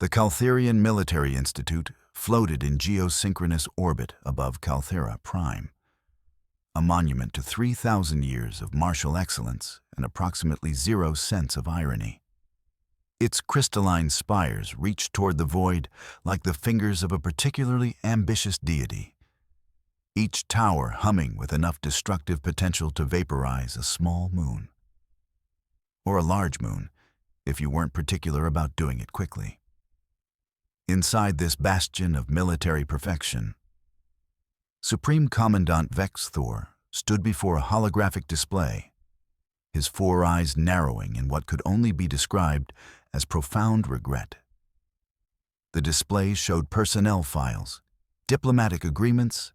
The Caltherian Military Institute floated in geosynchronous orbit above Calthera Prime, a monument to 3,000 years of martial excellence and approximately 0 sense of irony. Its crystalline spires reached toward the void like the fingers of a particularly ambitious deity, each tower humming with enough destructive potential to vaporize a small moon. Or a large moon, if you weren't particular about doing it quickly. Inside this bastion of military perfection, Supreme Commandant Vex Thor stood before a holographic display, his 4 eyes narrowing in what could only be described as profound regret. The display showed personnel files, diplomatic agreements,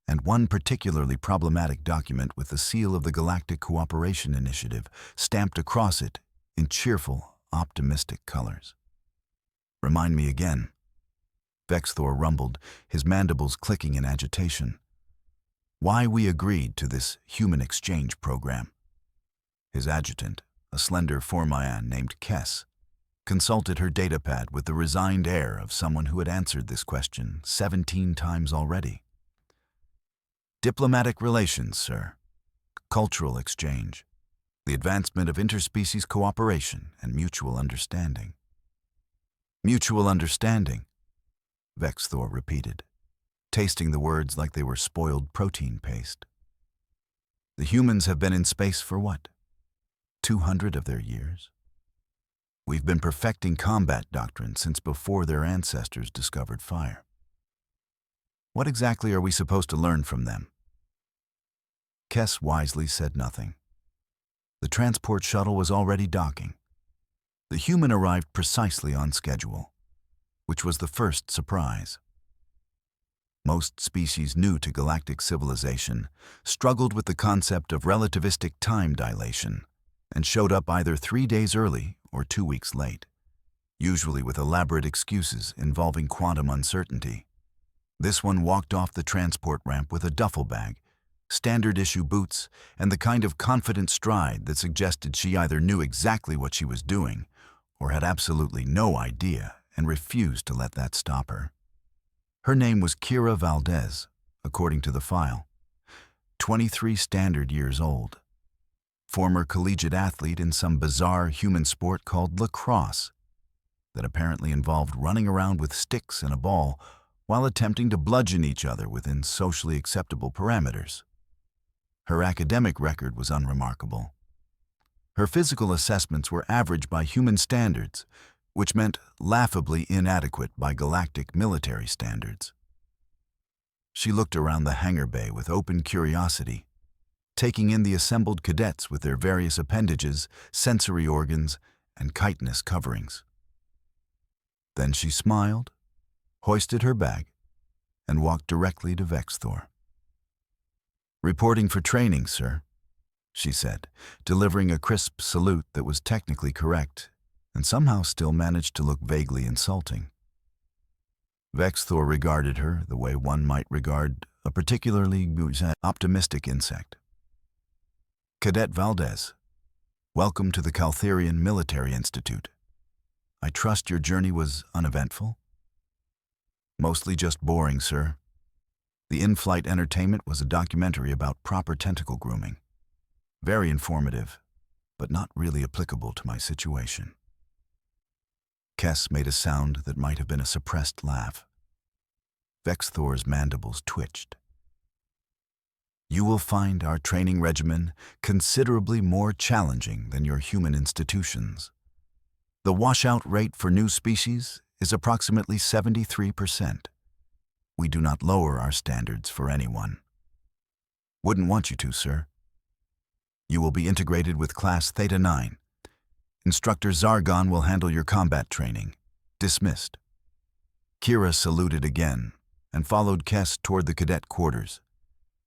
and one particularly problematic document with the seal of the Galactic Cooperation Initiative stamped across it in cheerful, optimistic colors. "Remind me again," Vex Thor rumbled, his mandibles clicking in agitation, "why we agreed to this human exchange program." His adjutant, a slender Formayan named Kess, consulted her datapad with the resigned air of someone who had answered this question 17 times already. "Diplomatic relations, sir. Cultural exchange. The advancement of interspecies cooperation and mutual understanding." "Mutual understanding," Vex Thor repeated, tasting the words like they were spoiled protein paste. "The humans have been in space for what? 200 of their years? We've been perfecting combat doctrine since before their ancestors discovered fire. What exactly are we supposed to learn from them?" Kess wisely said nothing. The transport shuttle was already docking. The human arrived precisely on schedule, which was the first surprise. Most species new to galactic civilization struggled with the concept of relativistic time dilation and showed up either 3 days early or 2 weeks late, usually with elaborate excuses involving quantum uncertainty. This one walked off the transport ramp with a duffel bag, standard-issue boots, and the kind of confident stride that suggested she either knew exactly what she was doing or had absolutely no idea and refused to let that stop her. Her name was Kira Valdez, according to the file. 23 standard years old. Former collegiate athlete in some bizarre human sport called lacrosse that apparently involved running around with sticks and a ball while attempting to bludgeon each other within socially acceptable parameters. Her academic record was unremarkable. Her physical assessments were average by human standards, which meant laughably inadequate by galactic military standards. She looked around the hangar bay with open curiosity, taking in the assembled cadets with their various appendages, sensory organs, and chitinous coverings. Then she smiled, hoisted her bag, and walked directly to Vex Thor. "Reporting for training, sir," she said, delivering a crisp salute that was technically correct and somehow still managed to look vaguely insulting. Vex Thor regarded her the way one might regard a particularly optimistic insect. "Cadet Valdez, welcome to the Caltherian Military Institute. I trust your journey was uneventful?" "Mostly just boring, sir. The in-flight entertainment was a documentary about proper tentacle grooming. Very informative, but not really applicable to my situation." Kess made a sound that might have been a suppressed laugh. Vex Thor's mandibles twitched. "You will find our training regimen considerably more challenging than your human institutions. The washout rate for new species is approximately 73%. We do not lower our standards for anyone. Wouldn't want you to, sir. You will be integrated with Class Theta 9. Instructor Zargon will handle your combat training. Dismissed." Kira saluted again and followed Kess toward the cadet quarters,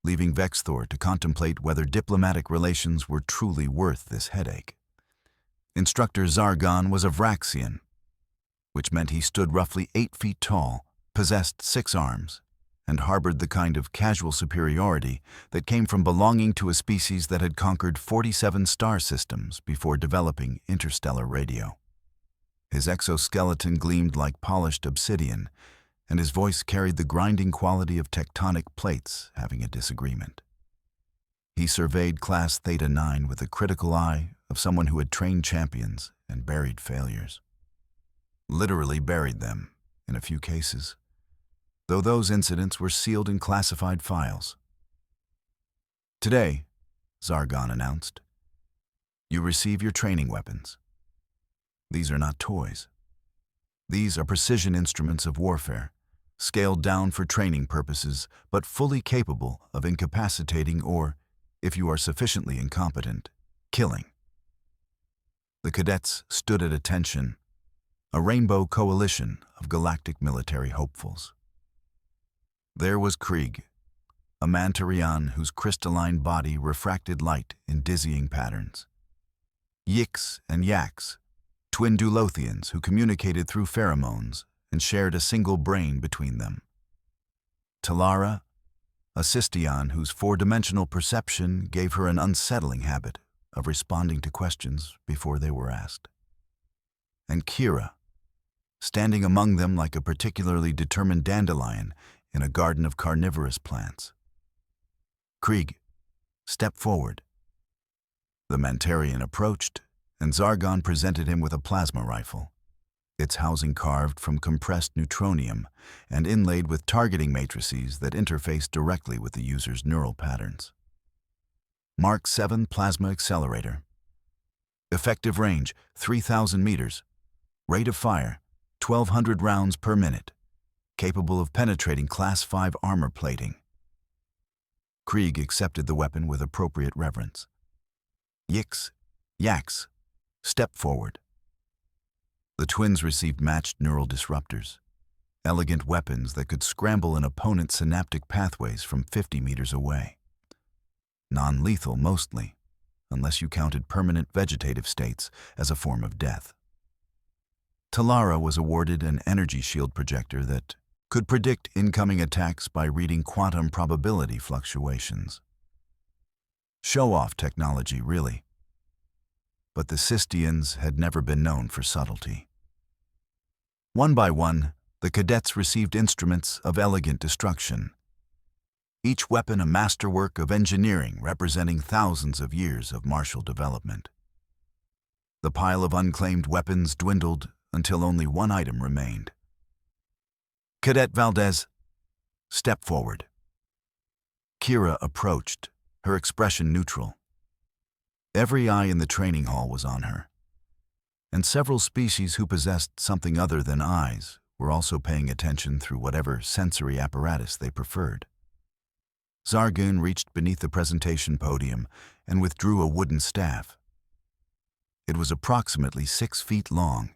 leaving Vex Thor to contemplate whether diplomatic relations were truly worth this headache. Instructor Zargon was a Vraxian, which meant he stood roughly 8 feet tall, possessed 6 arms, and harbored the kind of casual superiority that came from belonging to a species that had conquered 47 star systems before developing interstellar radio. His exoskeleton gleamed like polished obsidian, and his voice carried the grinding quality of tectonic plates having a disagreement. He surveyed Class Theta 9 with the critical eye of someone who had trained champions and buried failures. Literally buried them, in a few cases, though those incidents were sealed in classified files. "Today," Zargon announced, "you receive your training weapons. These are not toys. These are precision instruments of warfare, scaled down for training purposes, but fully capable of incapacitating or, if you are sufficiently incompetent, killing." The cadets stood at attention, a rainbow coalition of galactic military hopefuls. There was Krieg, a Mantarian whose crystalline body refracted light in dizzying patterns. Yix and Yax, twin Dulothians who communicated through pheromones and shared a single brain between them. Talara, a Cystian whose four-dimensional perception gave her an unsettling habit of responding to questions before they were asked. And Kira, standing among them like a particularly determined dandelion in a garden of carnivorous plants. "Krieg, step forward." The Mantarian approached, and Zargon presented him with a plasma rifle, its housing carved from compressed neutronium and inlaid with targeting matrices that interface directly with the user's neural patterns. Mark 7 Plasma Accelerator. Effective range, 3,000 meters. Rate of fire, 1,200 rounds per minute. Capable of penetrating Class 5 armor plating. Krieg accepted the weapon with appropriate reverence. "Yix, Yax, step forward." The twins received matched neural disruptors, elegant weapons that could scramble an opponent's synaptic pathways from 50 meters away. Non-lethal mostly, unless you counted permanent vegetative states as a form of death. Talara was awarded an energy shield projector that could predict incoming attacks by reading quantum probability fluctuations. Show-off technology, really. But the Cystians had never been known for subtlety. One by one, the cadets received instruments of elegant destruction, each weapon a masterwork of engineering representing thousands of years of martial development. The pile of unclaimed weapons dwindled until only one item remained. "Cadet Valdez, step forward." Kira approached, her expression neutral. Every eye in the training hall was on her, and several species who possessed something other than eyes were also paying attention through whatever sensory apparatus they preferred. Zargon reached beneath the presentation podium and withdrew a wooden staff. It was approximately 6 feet long,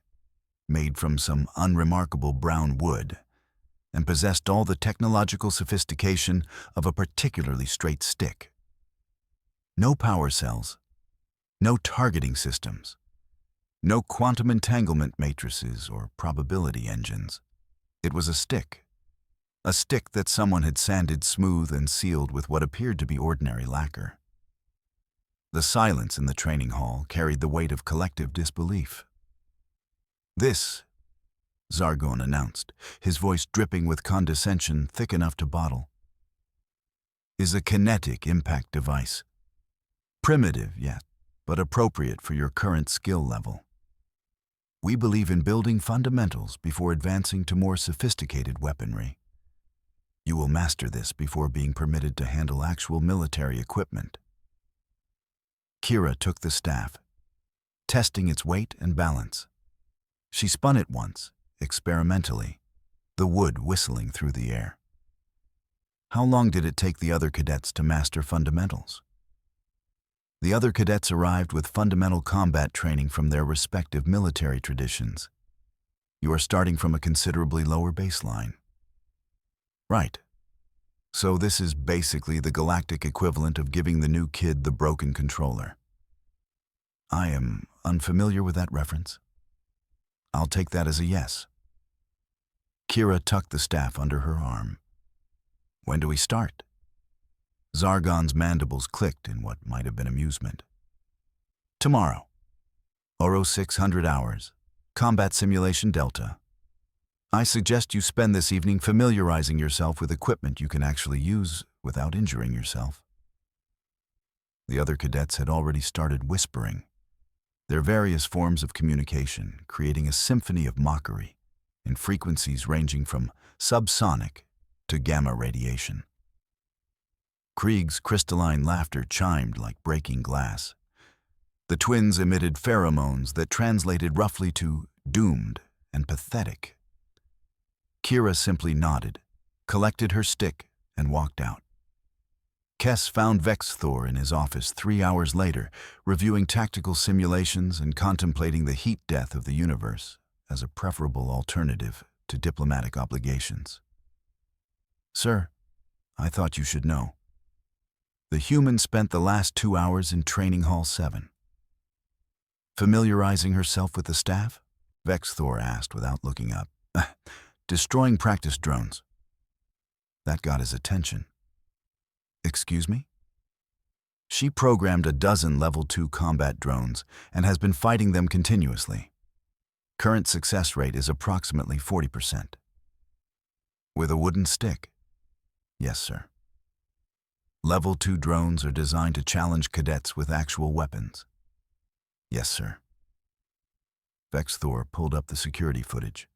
made from some unremarkable brown wood, and possessed all the technological sophistication of a particularly straight stick. No power cells, no targeting systems, no quantum entanglement matrices or probability engines. It was a stick that someone had sanded smooth and sealed with what appeared to be ordinary lacquer. The silence in the training hall carried the weight of collective disbelief. "This," Zargon announced, his voice dripping with condescension thick enough to bottle, "is a kinetic impact device. Primitive, yet, but appropriate for your current skill level. We believe in building fundamentals before advancing to more sophisticated weaponry. You will master this before being permitted to handle actual military equipment." Kira took the staff, testing its weight and balance. She spun it once, experimentally, the wood whistling through the air. How long did it take the other cadets to master fundamentals? The other cadets arrived with fundamental combat training from their respective military traditions. You are starting from a considerably lower baseline. Right. So this is basically the galactic equivalent of giving the new kid the broken controller. I am unfamiliar with that reference. I'll take that as a yes. Kira tucked the staff under her arm. "When do we start?" Zargon's mandibles clicked in what might have been amusement. "Tomorrow. Oro 600 hours. Combat Simulation Delta. I suggest you spend this evening familiarizing yourself with equipment you can actually use without injuring yourself. The other cadets had already started whispering, their various forms of communication creating a symphony of mockery in frequencies ranging from subsonic to gamma radiation. Krieg's crystalline laughter chimed like breaking glass. The twins emitted pheromones that translated roughly to doomed and pathetic. Kira simply nodded, collected her stick, and walked out. Kess found Vexthor in his office 3 hours later, reviewing tactical simulations and contemplating the heat death of the universe as a preferable alternative to diplomatic obligations. Sir, I thought you should know. The human spent the last 2 hours in Training Hall 7. Familiarizing herself with the staff? Vexthor asked without looking up. Destroying practice drones. That got his attention. Excuse me? She programmed a dozen Level 2 combat drones and has been fighting them continuously. Current success rate is approximately 40%. With a wooden stick? Yes, sir. Level 2 drones are designed to challenge cadets with actual weapons. Yes, sir. Vexthor pulled up the security footage.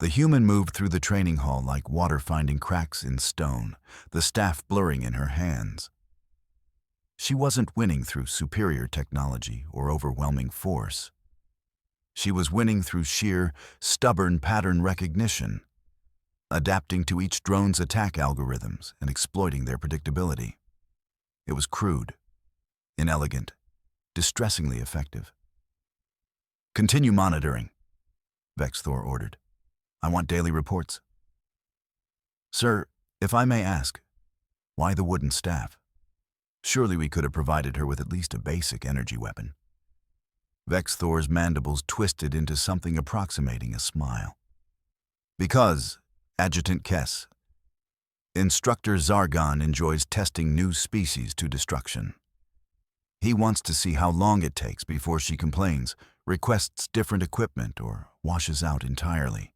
The human moved through the training hall like water finding cracks in stone, the staff blurring in her hands. She wasn't winning through superior technology or overwhelming force. She was winning through sheer, stubborn pattern recognition, adapting to each drone's attack algorithms and exploiting their predictability. It was crude, inelegant, distressingly effective. Continue monitoring, Vexthor ordered. I want daily reports. Sir, if I may ask, why the wooden staff? Surely we could have provided her with at least a basic energy weapon. Vexthor's mandibles twisted into something approximating a smile. Because, Adjutant Kess, Instructor Zargon enjoys testing new species to destruction. He wants to see how long it takes before she complains, requests different equipment, or washes out entirely.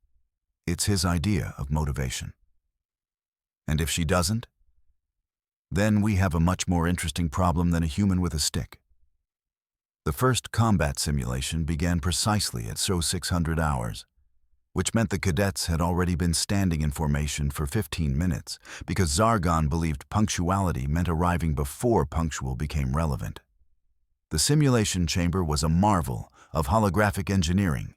It's his idea of motivation. And if she doesn't, then we have a much more interesting problem than a human with a stick. The first combat simulation began precisely at 0600 hours, which meant the cadets had already been standing in formation for 15 minutes because Zargon believed punctuality meant arriving before punctual became relevant. The simulation chamber was a marvel of holographic engineering,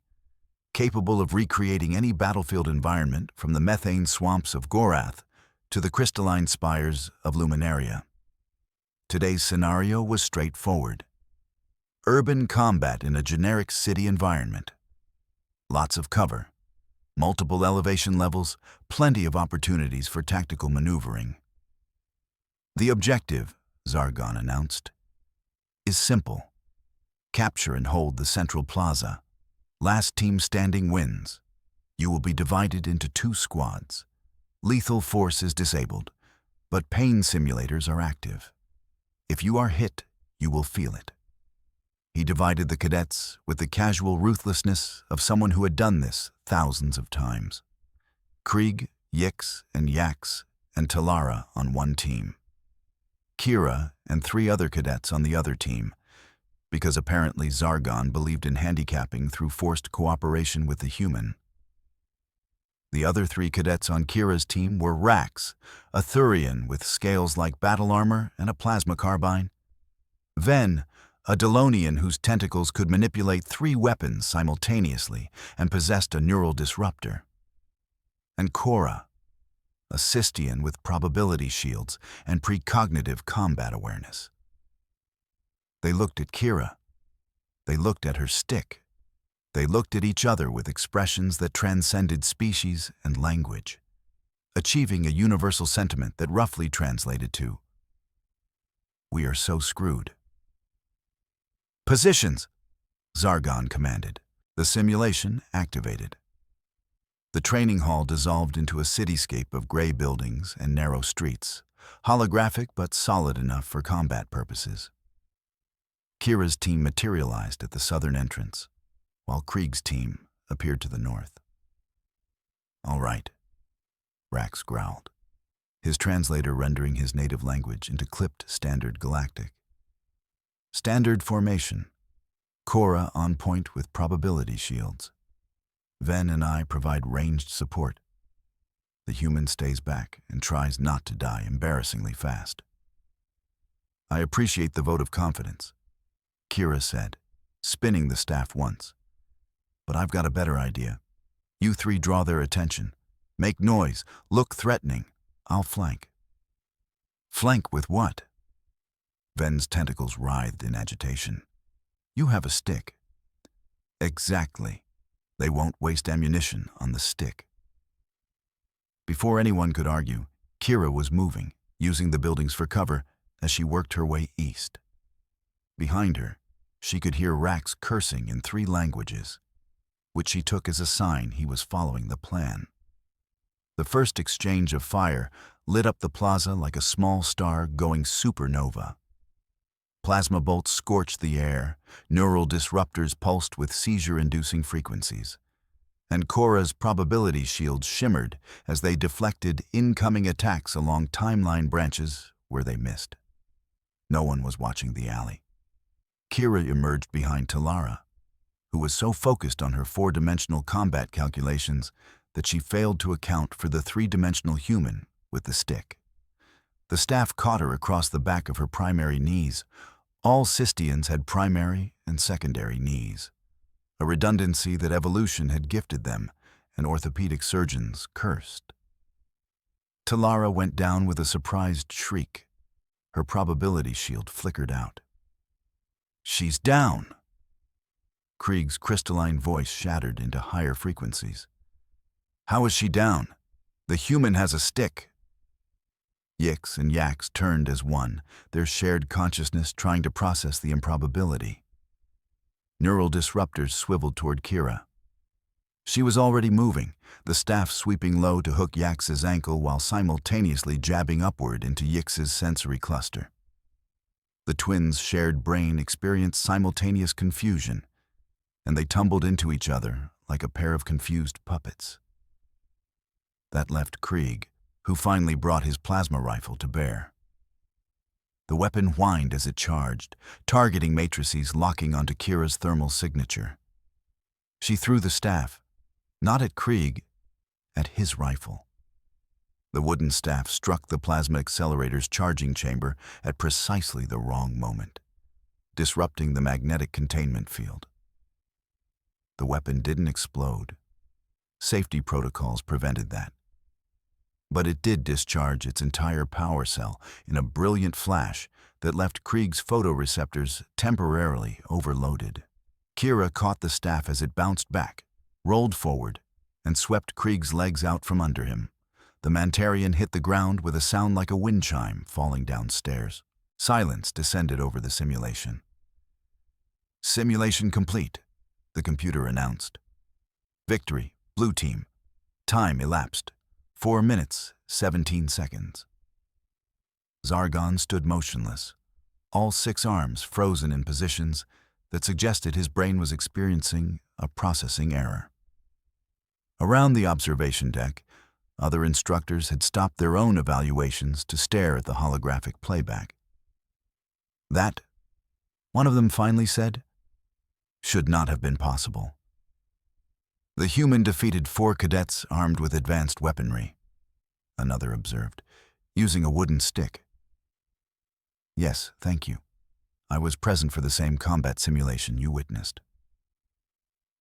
capable of recreating any battlefield environment from the methane swamps of Gorath to the crystalline spires of Luminaria. Today's scenario was straightforward. Urban combat in a generic city environment. Lots of cover, multiple elevation levels, plenty of opportunities for tactical maneuvering. The objective, Zargon announced, is simple. Capture and hold the central plaza. Last team standing wins. You will be divided into 2 squads. Lethal force is disabled, but pain simulators are active. If you are hit, you will feel it. He divided the cadets with the casual ruthlessness of someone who had done this thousands of times. Krieg, Yix, and Yax, and Talara on one team. Kira and 3 other cadets on the other team, because apparently Zargon believed in handicapping through forced cooperation with the human. The other 3 cadets on Kira's team were Rax, a Thurian with scales like battle armor and a plasma carbine. Ven, a Delonian whose tentacles could manipulate 3 weapons simultaneously and possessed a neural disruptor. And Cora, a Sistian with probability shields and precognitive combat awareness. They looked at Kira. They looked at her stick. They looked at each other with expressions that transcended species and language, achieving a universal sentiment that roughly translated to, "We are so screwed." Positions, Zargon commanded. The simulation activated. The training hall dissolved into a cityscape of gray buildings and narrow streets, holographic but solid enough for combat purposes. Kira's team materialized at the southern entrance, while Krieg's team appeared to the north. "All right," Rax growled, his translator rendering his native language into clipped Standard Galactic. "Standard formation. Cora on point with probability shields. Ven and I provide ranged support. The human stays back and tries not to die embarrassingly fast." "I appreciate the vote of confidence," Kira said, spinning the staff once. "But I've got a better idea. You three draw their attention. Make noise, look threatening. I'll flank." "Flank with what?" Ven's tentacles writhed in agitation. "You have a stick." "Exactly. They won't waste ammunition on the stick." Before anyone could argue, Kira was moving, using the buildings for cover as she worked her way east. Behind her, she could hear Rax cursing in 3 languages, which she took as a sign he was following the plan. The first exchange of fire lit up the plaza like a small star going supernova. Plasma bolts scorched the air, neural disruptors pulsed with seizure-inducing frequencies, and Cora's probability shields shimmered as they deflected incoming attacks along timeline branches where they missed. No one was watching the alley. Kira emerged behind Talara, who was so focused on her 4-dimensional combat calculations that she failed to account for the 3-dimensional human with the stick. The staff caught her across the back of her primary knees. All Cystians had primary and secondary knees, a redundancy that evolution had gifted them and orthopedic surgeons cursed. Talara went down with a surprised shriek. Her probability shield flickered out. "She's down!" Krieg's crystalline voice shattered into higher frequencies. "How is she down? The human has a stick." Yix and Yax turned as one, their shared consciousness trying to process the improbability. Neural disruptors swiveled toward Kira. She was already moving, the staff sweeping low to hook Yax's ankle while simultaneously jabbing upward into Yix's sensory cluster. The twins' shared brain experienced simultaneous confusion, and they tumbled into each other like a pair of confused puppets. That left Krieg, who finally brought his plasma rifle to bear. The weapon whined as it charged, targeting matrices locking onto Kira's thermal signature. She threw the staff, not at Krieg, at his rifle. The wooden staff struck the plasma accelerator's charging chamber at precisely the wrong moment, disrupting the magnetic containment field. The weapon didn't explode. Safety protocols prevented that. But it did discharge its entire power cell in a brilliant flash that left Krieg's photoreceptors temporarily overloaded. Kira caught the staff as it bounced back, rolled forward, and swept Krieg's legs out from under him. The Mantarian hit the ground with a sound like a wind chime falling downstairs. Silence descended over the simulation. "Simulation complete," the computer announced. "Victory, Blue Team. Time elapsed. 4 minutes, 17 seconds. Zargon stood motionless, all 6 arms frozen in positions that suggested his brain was experiencing a processing error. Around the observation deck, other instructors had stopped their own evaluations to stare at the holographic playback. "That," one of them finally said, "should not have been possible." "The human defeated 4 cadets armed with advanced weaponry," another observed, "using a wooden stick." "Yes, thank you. I was present for the same combat simulation you witnessed."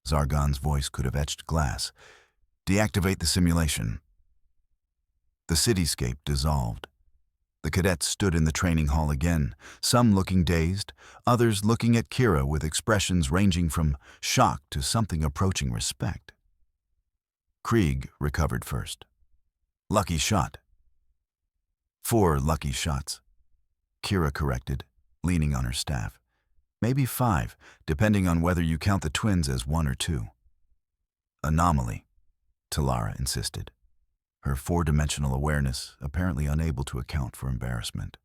Zargon's voice could have etched glass. "Deactivate the simulation." The cityscape dissolved. The cadets stood in the training hall again, some looking dazed, others looking at Kira with expressions ranging from shock to something approaching respect. Krieg recovered first. "Lucky shot." "4 lucky shots," Kira corrected, leaning on her staff. "Maybe 5, depending on whether you count the twins as 1 or 2. "Anomaly," Talara insisted, her 4-dimensional awareness apparently unable to account for embarrassment.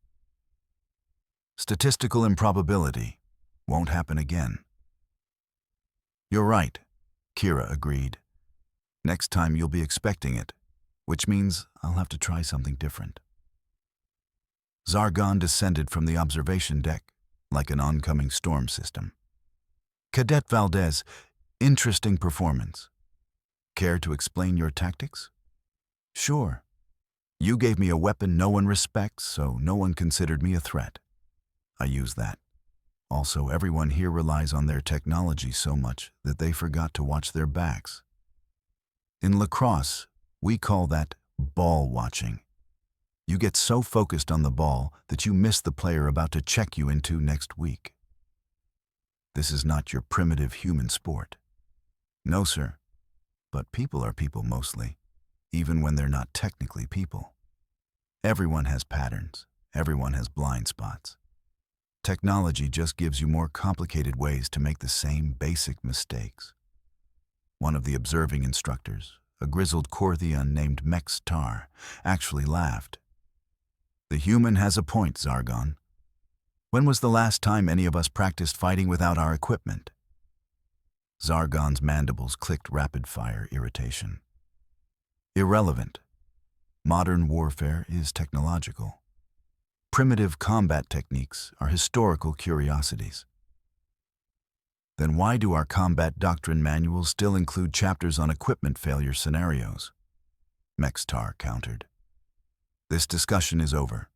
"Statistical improbability. Won't happen again." You're right, Kira agreed. Next time you'll be expecting it, which means I'll have to try something different. Zargon descended from the observation deck like an oncoming storm system. Cadet Valdez, interesting performance. Care to explain your tactics? Sure. You gave me a weapon no one respects, so no one considered me a threat. I used that. Also, everyone here relies on their technology so much that they forgot to watch their backs. In lacrosse, we call that ball watching. You get so focused on the ball that you miss the player about to check you into next week. This is not your primitive human sport. No, sir. But people are people mostly, even when they're not technically people. Everyone has patterns. Everyone has blind spots. Technology just gives you more complicated ways to make the same basic mistakes. One of the observing instructors, a grizzled Korthian named Mex Tar, actually laughed. The human has a point, Zargon. When was the last time any of us practiced fighting without our equipment? Zargon's mandibles clicked rapid-fire irritation. Irrelevant. Modern warfare is technological. Primitive combat techniques are historical curiosities. Then why do our combat doctrine manuals still include chapters on equipment failure scenarios? Mextar countered. This discussion is over.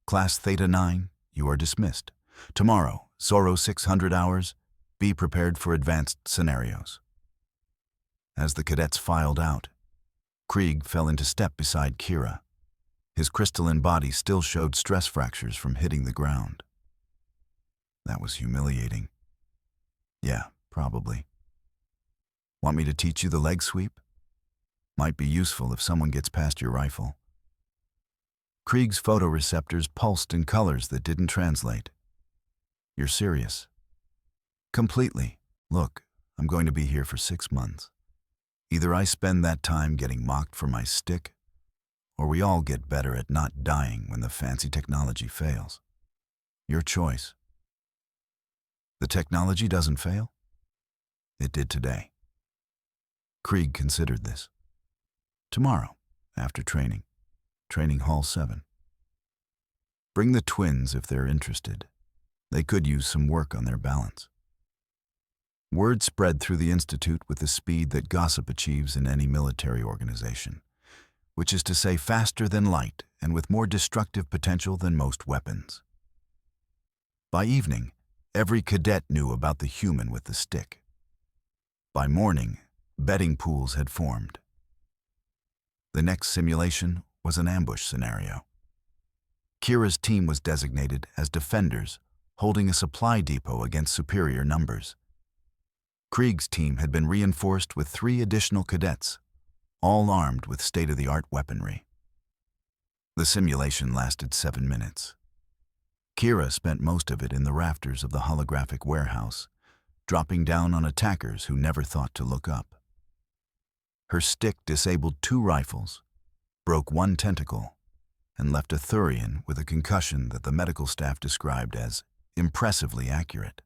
Class Theta 9, you are dismissed. Tomorrow, Soro 600 hours, be prepared for advanced scenarios. As the cadets filed out, Krieg fell into step beside Kira. His crystalline body still showed stress fractures from hitting the ground. That was humiliating. Yeah, probably. Want me to teach you the leg sweep? Might be useful if someone gets past your rifle. Krieg's photoreceptors pulsed in colors that didn't translate. You're serious? Completely. Look, I'm going to be here for 6 months. Either I spend that time getting mocked for my stick, or we all get better at not dying when the fancy technology fails. Your choice. The technology doesn't fail? It did today. Krieg considered this. Tomorrow, after training. Training Hall 7. Bring the twins if they're interested. They could use some work on their balance. Word spread through the Institute with the speed that gossip achieves in any military organization, which is to say faster than light and with more destructive potential than most weapons. By evening, every cadet knew about the human with the stick. By morning, betting pools had formed. The next simulation was an ambush scenario. Kira's team was designated as defenders, holding a supply depot against superior numbers. Krieg's team had been reinforced with 3 additional cadets, all armed with state-of-the-art weaponry. The simulation lasted 7 minutes. Kira spent most of it in the rafters of the holographic warehouse, dropping down on attackers who never thought to look up. Her stick disabled 2 rifles, broke 1 tentacle, and left a Thurian with a concussion that the medical staff described as impressively accurate.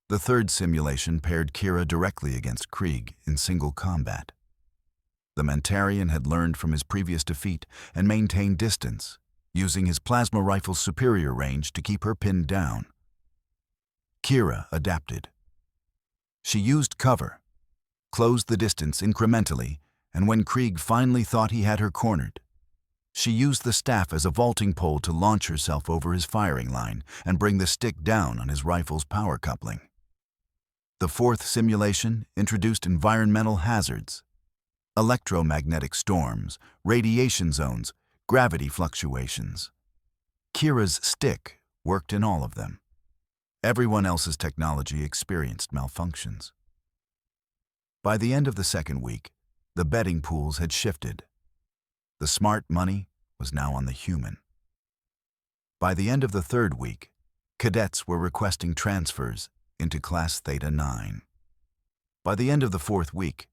The 3rd simulation paired Kira directly against Krieg in single combat. The Mentarian had learned from his previous defeat and maintained distance, using his plasma rifle's superior range to keep her pinned down. Kira adapted. She used cover, closed the distance incrementally, and when Krieg finally thought he had her cornered, she used the staff as a vaulting pole to launch herself over his firing line and bring the stick down on his rifle's power coupling. The 4th simulation introduced environmental hazards, electromagnetic storms, radiation zones, gravity fluctuations. Kira's stick worked in all of them. Everyone else's technology experienced malfunctions. By the end of the 2nd week, the betting pools had shifted. The smart money was now on the human. By the end of the 3rd week, cadets were requesting transfers into Class Theta 9. By the end of the 4th week,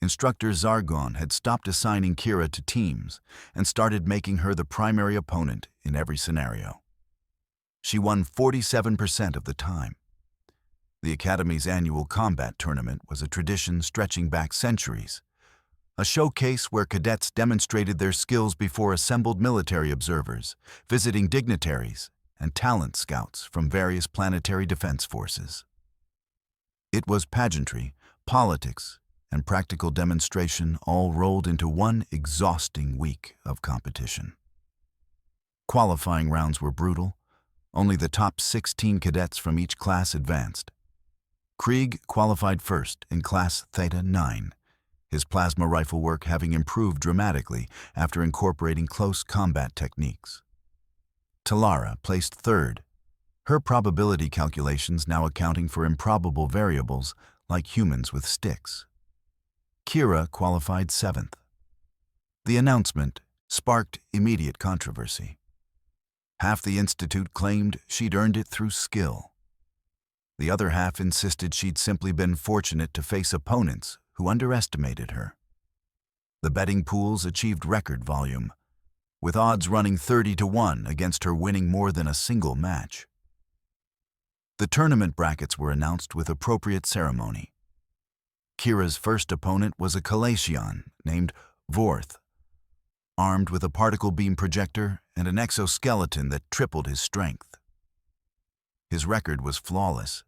Instructor Zargon had stopped assigning Kira to teams and started making her the primary opponent in every scenario. She won 47% of the time. The Academy's annual combat tournament was a tradition stretching back centuries, a showcase where cadets demonstrated their skills before assembled military observers, visiting dignitaries, and talent scouts from various planetary defense forces. It was pageantry, politics, and practical demonstration all rolled into one exhausting week of competition. Qualifying rounds were brutal. Only the top 16 cadets from each class advanced. Krieg qualified first in Class Theta 9, his plasma rifle work having improved dramatically after incorporating close combat techniques. Talara placed third, her probability calculations now accounting for improbable variables like humans with sticks. Kira qualified seventh. The announcement sparked immediate controversy. Half the institute claimed she'd earned it through skill. The other half insisted she'd simply been fortunate to face opponents who underestimated her. The betting pools achieved record volume, with odds running 30-1 against her winning more than a single match. The tournament brackets were announced with appropriate ceremony. Kira's first opponent was a Calacian named Vorth, armed with a particle beam projector and an exoskeleton that tripled his strength. His record was flawless.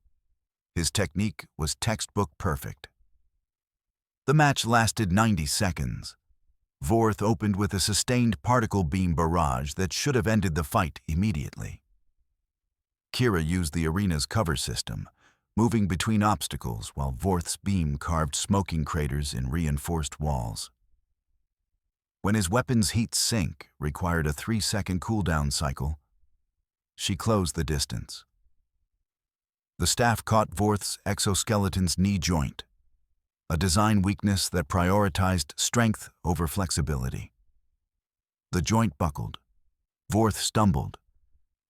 His technique was textbook perfect. The match lasted 90 seconds. Vorth opened with a sustained particle beam barrage that should have ended the fight immediately. Kira used the arena's cover system, moving between obstacles while Vorth's beam carved smoking craters in reinforced walls. When his weapon's heat sink required a 3-second cooldown cycle, she closed the distance. The staff caught Vorth's exoskeleton's knee joint, a design weakness that prioritized strength over flexibility. The joint buckled. Vorth stumbled.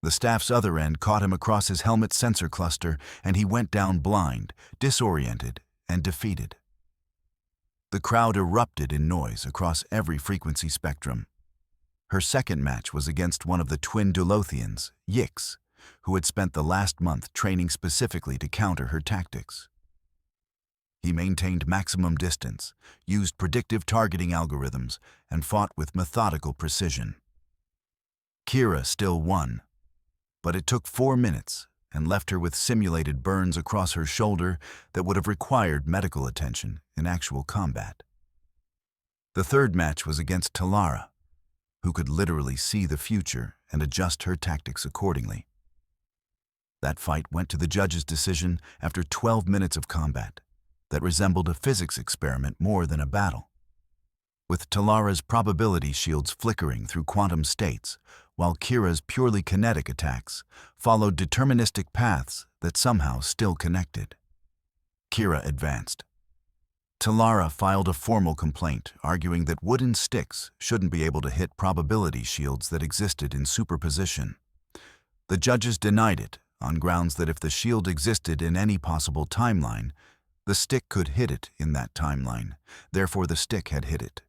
The staff's other end caught him across his helmet sensor cluster, and he went down blind, disoriented, and defeated. The crowd erupted in noise across every frequency spectrum. Her second match was against one of the twin Dulothians, Yix, who had spent the last month training specifically to counter her tactics. He maintained maximum distance, used predictive targeting algorithms, and fought with methodical precision. Kira still won, but it took 4 minutes and left her with simulated burns across her shoulder that would have required medical attention in actual combat. The third match was against Talara, who could literally see the future and adjust her tactics accordingly. That fight went to the judge's decision after 12 minutes of combat that resembled a physics experiment more than a battle. With Talara's probability shields flickering through quantum states, while Kira's purely kinetic attacks followed deterministic paths that somehow still connected. Kira advanced. Talara filed a formal complaint arguing that wooden sticks shouldn't be able to hit probability shields that existed in superposition. The judges denied it on grounds that if the shield existed in any possible timeline, the stick could hit it in that timeline, therefore the stick had hit it.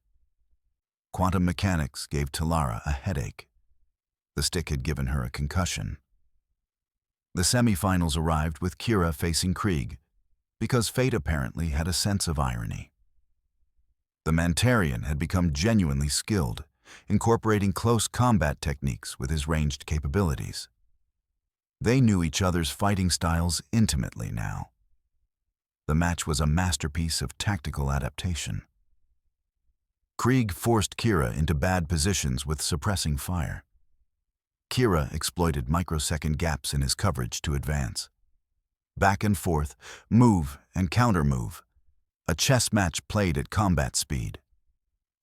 Quantum mechanics gave Talara a headache. The stick had given her a concussion. The semifinals arrived with Kira facing Krieg, because fate apparently had a sense of irony. The Mantarian had become genuinely skilled, incorporating close combat techniques with his ranged capabilities. They knew each other's fighting styles intimately now. The match was a masterpiece of tactical adaptation. Krieg forced Kira into bad positions with suppressing fire. Kira exploited microsecond gaps in his coverage to advance. Back and forth, move and counter-move, a chess match played at combat speed.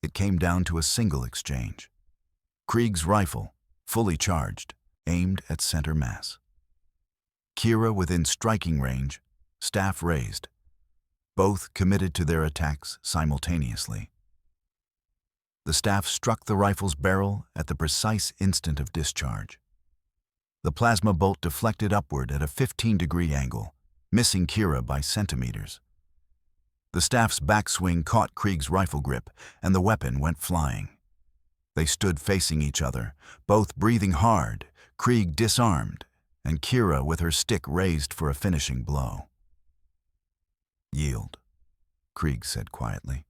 It came down to a single exchange. Krieg's rifle, fully charged, aimed at center mass. Kira within striking range, staff raised. Both committed to their attacks simultaneously. The staff struck the rifle's barrel at the precise instant of discharge. The plasma bolt deflected upward at a 15-degree angle, missing Kira by centimeters. The staff's backswing caught Krieg's rifle grip, and the weapon went flying. They stood facing each other, both breathing hard, Krieg disarmed, and Kira with her stick raised for a finishing blow. Yield, Krieg said quietly.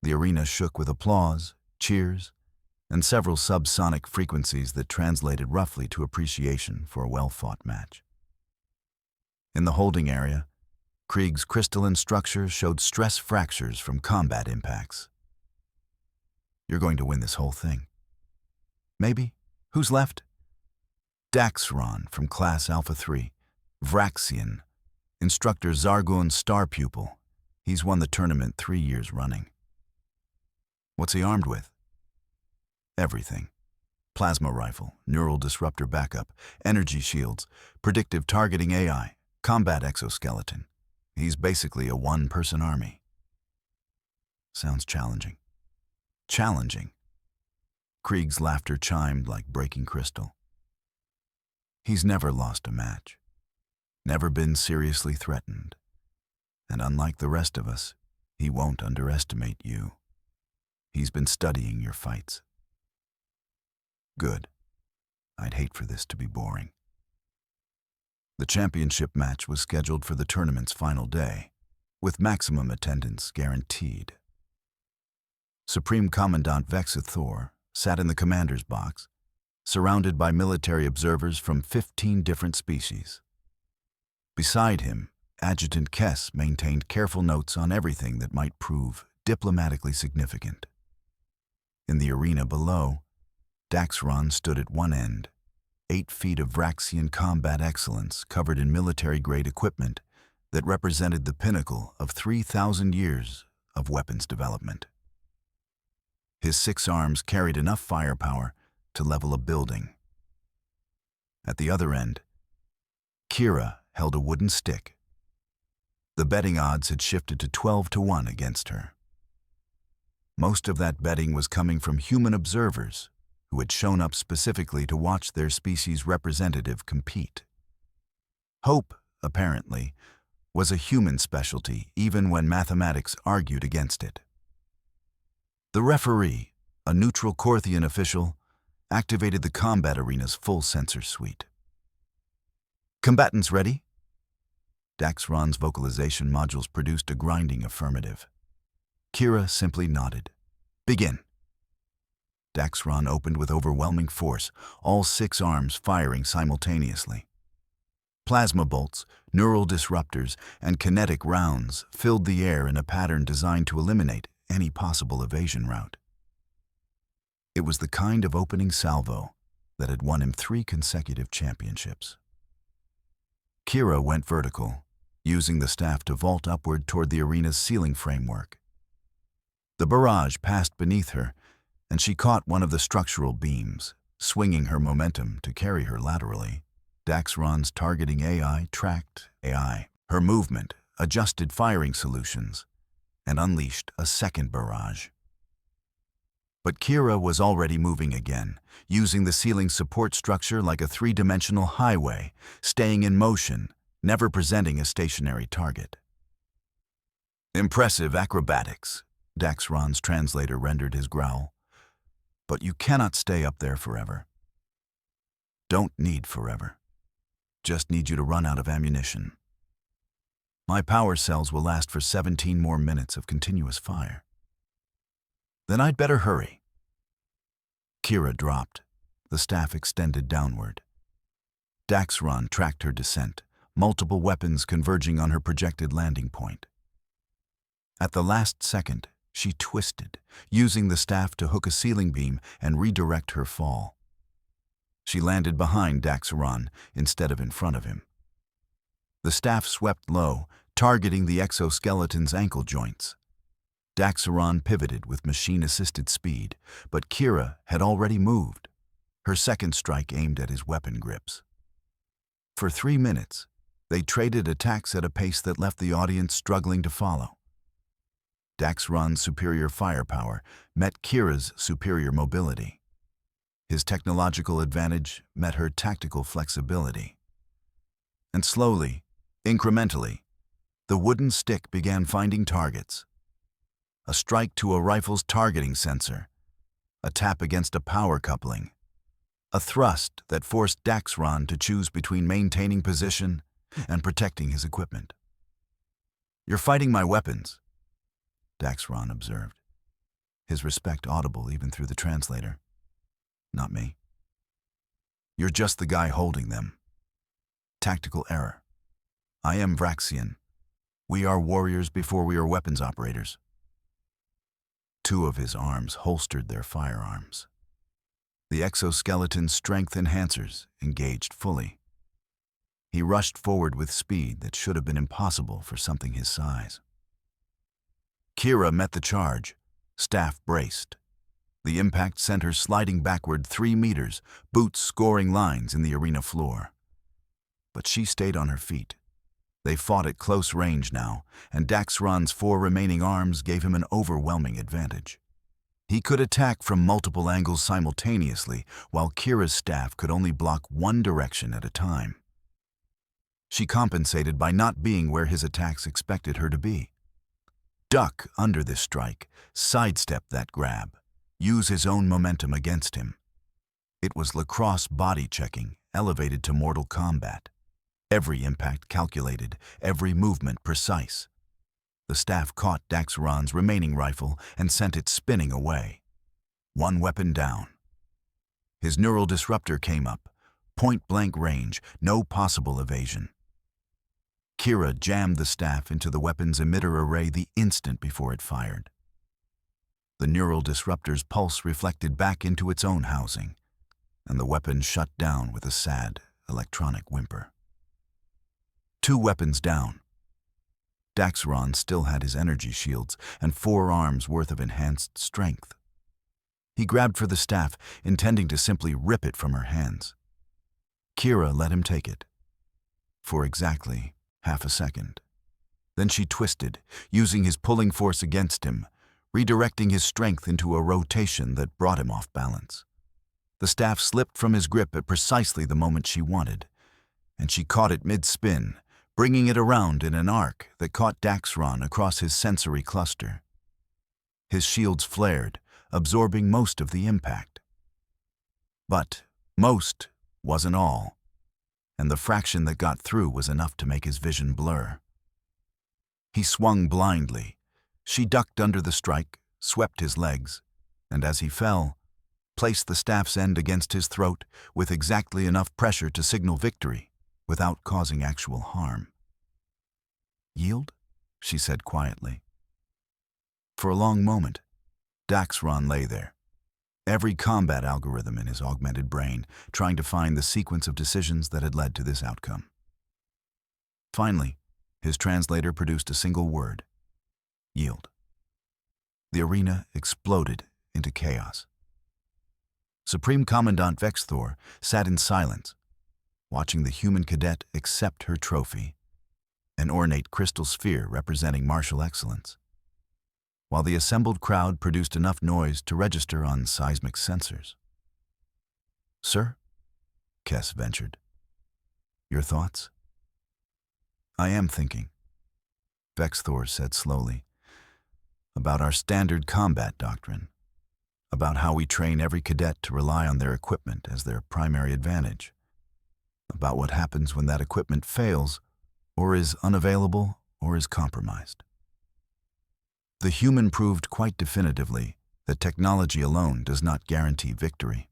The arena shook with applause, cheers, and several subsonic frequencies that translated roughly to appreciation for a well-fought match. In the holding area, Krieg's crystalline structure showed stress fractures from combat impacts. You're going to win this whole thing. Maybe? Who's left? Daxron from Class Alpha 3, Vraxian, Instructor Zargon's star pupil. He's won the tournament 3 years running. What's he armed with? Everything. Plasma rifle, neural disruptor backup, energy shields, predictive targeting AI, combat exoskeleton. He's basically a one-person army. Sounds challenging. Challenging. Krieg's laughter chimed like breaking crystal. He's never lost a match, never been seriously threatened, and unlike the rest of us, he won't underestimate you. He's been studying your fights. Good. I'd hate for this to be boring. The championship match was scheduled for the tournament's final day, with maximum attendance guaranteed. Supreme Commandant Vexithor sat in the commander's box, surrounded by military observers from 15 different species. Beside him, Adjutant Kess maintained careful notes on everything that might prove diplomatically significant. In the arena below, Daxron stood at one end, 8 feet of Vraxian combat excellence covered in military-grade equipment that represented the pinnacle of 3,000 years of weapons development. His 6 arms carried enough firepower to level a building. At the other end, Kira held a wooden stick. The betting odds had shifted to 12-1 against her. Most of that betting was coming from human observers who had shown up specifically to watch their species' representative compete. Hope, apparently, was a human specialty even when mathematics argued against it. The referee, a neutral Korthian official, activated the combat arena's full sensor suite. Combatants ready? Daxron's vocalization modules produced a grinding affirmative. Kira simply nodded. Begin. Daxron opened with overwhelming force, all 6 arms firing simultaneously. Plasma bolts, neural disruptors, and kinetic rounds filled the air in a pattern designed to eliminate any possible evasion route. It was the kind of opening salvo that had won him 3 consecutive championships. Kira went vertical, using the staff to vault upward toward the arena's ceiling framework. The barrage passed beneath her, and she caught one of the structural beams, swinging her momentum to carry her laterally. Daxron's targeting AI tracked AI. Her movement adjusted firing solutions and unleashed a second barrage. But Kira was already moving again, using the ceiling support structure like a 3-dimensional highway, staying in motion, never presenting a stationary target. Impressive acrobatics, Daxron's translator rendered his growl. But you cannot stay up there forever. Don't need forever. Just need you to run out of ammunition. My power cells will last for 17 more minutes of continuous fire. Then I'd better hurry. Kira dropped, the staff extended downward. Daxron tracked her descent, multiple weapons converging on her projected landing point. At the last second, she twisted, using the staff to hook a ceiling beam and redirect her fall. She landed behind Daxron instead of in front of him. The staff swept low, targeting the exoskeleton's ankle joints. Daxron pivoted with machine-assisted speed, but Kira had already moved, her second strike aimed at his weapon grips. For 3 minutes, they traded attacks at a pace that left the audience struggling to follow. Daxron's superior firepower met Kira's superior mobility. His technological advantage met her tactical flexibility. And slowly, incrementally, the wooden stick began finding targets. A strike to a rifle's targeting sensor, a tap against a power coupling, a thrust that forced Daxron to choose between maintaining position and protecting his equipment. You're fighting my weapons, Daxron observed, his respect audible even through the translator. Not me. You're just the guy holding them. Tactical error. I am Vraxian. We are warriors before we are weapons operators. Two of his arms holstered their firearms. The exoskeleton's strength enhancers engaged fully. He rushed forward with speed that should have been impossible for something his size. Kira met the charge, staff braced. The impact sent her sliding backward 3 meters, boots scoring lines in the arena floor. But she stayed on her feet. They fought at close range now, and Daxron's 4 remaining arms gave him an overwhelming advantage. He could attack from multiple angles simultaneously, while Kira's staff could only block one direction at a time. She compensated by not being where his attacks expected her to be. Duck under this strike, sidestep that grab, use his own momentum against him. It was lacrosse body checking, elevated to mortal combat. Every impact calculated, every movement precise. The staff caught Daxron's remaining rifle and sent it spinning away. One weapon down. His neural disruptor came up, point-blank range, no possible evasion. Kira jammed the staff into the weapon's emitter array the instant before it fired. The neural disruptor's pulse reflected back into its own housing, and the weapon shut down with a sad, electronic whimper. 2 weapons down. Daxron still had his energy shields and 4 arms worth of enhanced strength. He grabbed for the staff, intending to simply rip it from her hands. Kira let him take it. For exactly half a second. Then she twisted, using his pulling force against him, redirecting his strength into a rotation that brought him off balance. The staff slipped from his grip at precisely the moment she wanted, and she caught it mid-spin, bringing it around in an arc that caught Daxron across his sensory cluster. His shields flared, absorbing most of the impact. But most wasn't all, and the fraction that got through was enough to make his vision blur. He swung blindly. She ducked under the strike, swept his legs, and as he fell, placed the staff's end against his throat with exactly enough pressure to signal victory without causing actual harm. "Yield?" she said quietly. For a long moment, Daxron lay there, every combat algorithm in his augmented brain trying to find the sequence of decisions that had led to this outcome. Finally, his translator produced a single word: yield. The arena exploded into chaos. Supreme Commandant Vexthor sat in silence, watching the human cadet accept her trophy, an ornate crystal sphere representing martial excellence, while the assembled crowd produced enough noise to register on seismic sensors. "Sir?" Kess ventured. "Your thoughts?" "I am thinking," Vexthor said slowly, "about our standard combat doctrine, about how we train every cadet to rely on their equipment as their primary advantage, about what happens when that equipment fails or is unavailable or is compromised. The human proved quite definitively that technology alone does not guarantee victory.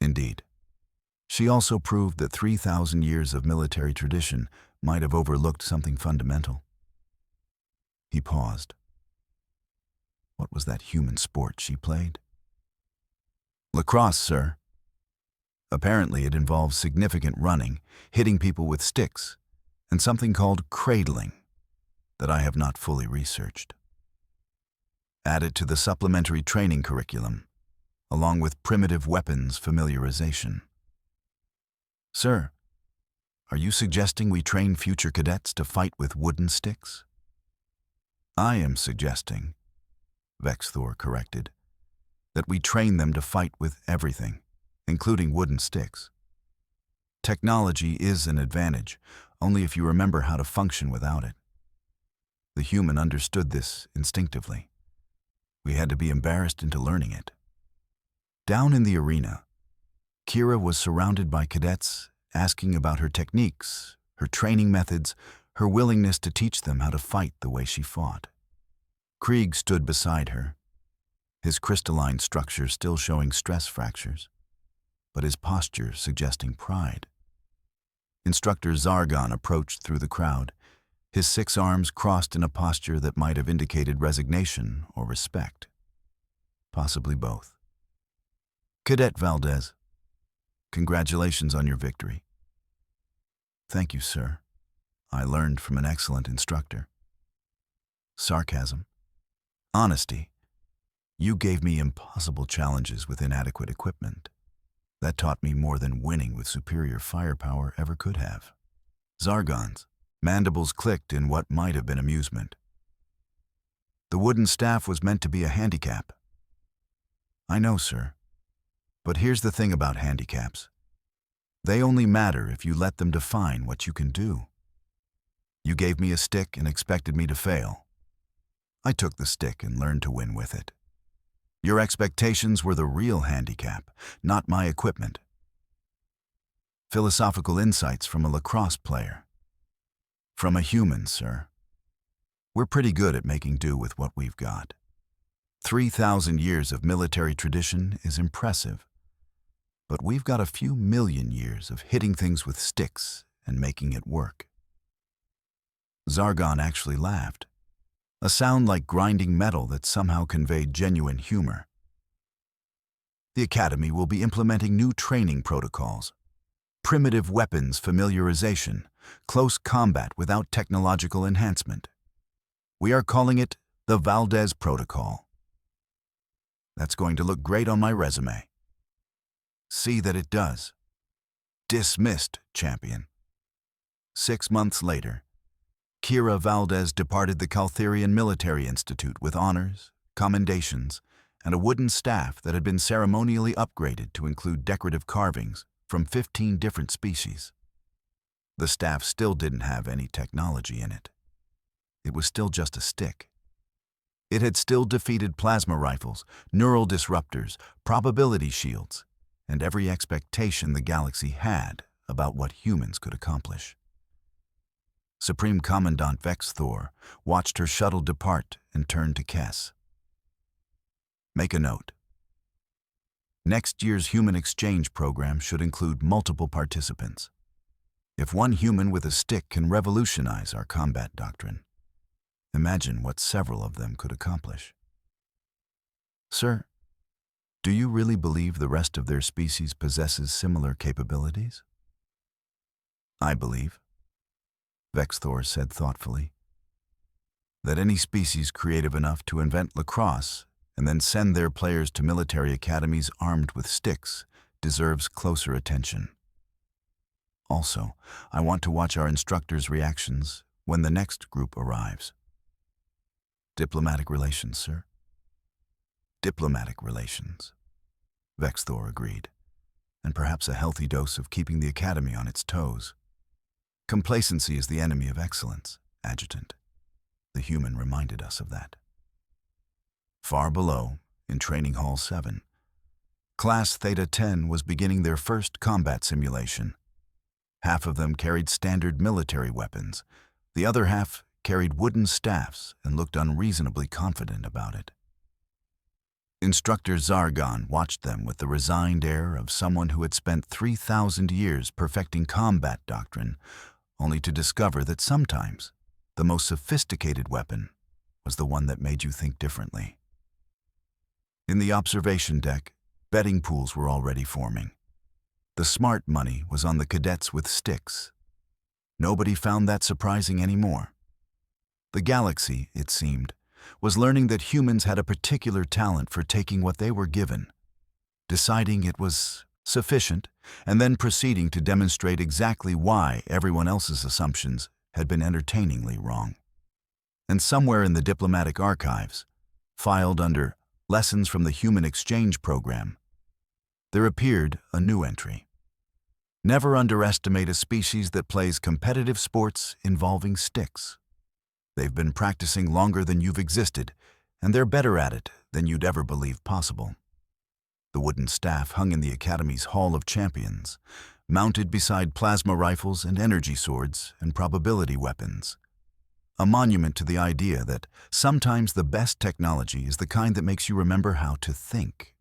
Indeed, she also proved that 3,000 years of military tradition might have overlooked something fundamental. He paused. What was that human sport she played? "Lacrosse, sir. Apparently it involves significant running, hitting people with sticks, and something called cradling that I have not fully researched. Add it to the supplementary training curriculum, along with primitive weapons familiarization. Sir, are you suggesting we train future cadets to fight with wooden sticks?" "I am suggesting," Vexthor corrected, "that we train them to fight with everything, including wooden sticks. Technology is an advantage, only if you remember how to function without it. The human understood this instinctively. We had to be embarrassed into learning it." Down in the arena, Kira was surrounded by cadets asking about her techniques, her training methods, her willingness to teach them how to fight the way she fought. Krieg stood beside her, his crystalline structure still showing stress fractures, but his posture suggesting pride. Instructor Zargon approached through the crowd, his 6 arms crossed in a posture that might have indicated resignation or respect. Possibly both. Cadet Valdez, congratulations on your victory. Thank you, sir. I learned from an excellent instructor. Sarcasm. Honesty. You gave me impossible challenges with inadequate equipment. That taught me more than winning with superior firepower ever could have. Zargon's mandibles clicked in what might have been amusement. The wooden staff was meant to be a handicap. I know, sir. But here's the thing about handicaps. They only matter if you let them define what you can do. You gave me a stick and expected me to fail. I took the stick and learned to win with it. Your expectations were the real handicap, not my equipment. Philosophical insights from a lacrosse player. From a human, sir. We're pretty good at making do with what we've got. 3,000 years of military tradition is impressive, but we've got a few million years of hitting things with sticks and making it work. Zargon actually laughed, a sound like grinding metal that somehow conveyed genuine humor. The Academy will be implementing new training protocols, primitive weapons familiarization, close combat without technological enhancement. We are calling it the Valdez Protocol. That's going to look great on my resume. See that it does. Dismissed, champion. 6 months later, Kira Valdez departed the Caltherian Military Institute with honors, commendations, and a wooden staff that had been ceremonially upgraded to include decorative carvings from 15 different species. The staff still didn't have any technology in it. It was still just a stick. It had still defeated plasma rifles, neural disruptors, probability shields, and every expectation the galaxy had about what humans could accomplish. Supreme Commandant Vex Thor watched her shuttle depart and turned to Kess. Make a note. Next year's human exchange program should include multiple participants. If one human with a stick can revolutionize our combat doctrine, imagine what several of them could accomplish. Sir, do you really believe the rest of their species possesses similar capabilities? I believe, Vex Thor said thoughtfully, that any species creative enough to invent lacrosse and then send their players to military academies armed with sticks deserves closer attention. Also, I want to watch our instructors' reactions when the next group arrives. Diplomatic relations, sir. Diplomatic relations, Vex Thor agreed, and perhaps a healthy dose of keeping the Academy on its toes. Complacency is the enemy of excellence, Adjutant. The human reminded us of that. Far below, in Training Hall 7, Class Theta 10 was beginning their first combat simulation. Half of them carried standard military weapons. The other half carried wooden staffs and looked unreasonably confident about it. Instructor Zargon watched them with the resigned air of someone who had spent 3,000 years perfecting combat doctrine, only to discover that sometimes the most sophisticated weapon was the one that made you think differently. In the observation deck, betting pools were already forming. The smart money was on the cadets with sticks. Nobody found that surprising anymore. The galaxy, it seemed, was learning that humans had a particular talent for taking what they were given, deciding it was sufficient, and then proceeding to demonstrate exactly why everyone else's assumptions had been entertainingly wrong. And somewhere in the diplomatic archives, filed under Lessons from the Human Exchange Program, there appeared a new entry. Never underestimate a species that plays competitive sports involving sticks. They've been practicing longer than you've existed, and they're better at it than you'd ever believe possible. The wooden staff hung in the Academy's Hall of Champions, mounted beside plasma rifles and energy swords and probability weapons. A monument to the idea that sometimes the best technology is the kind that makes you remember how to think.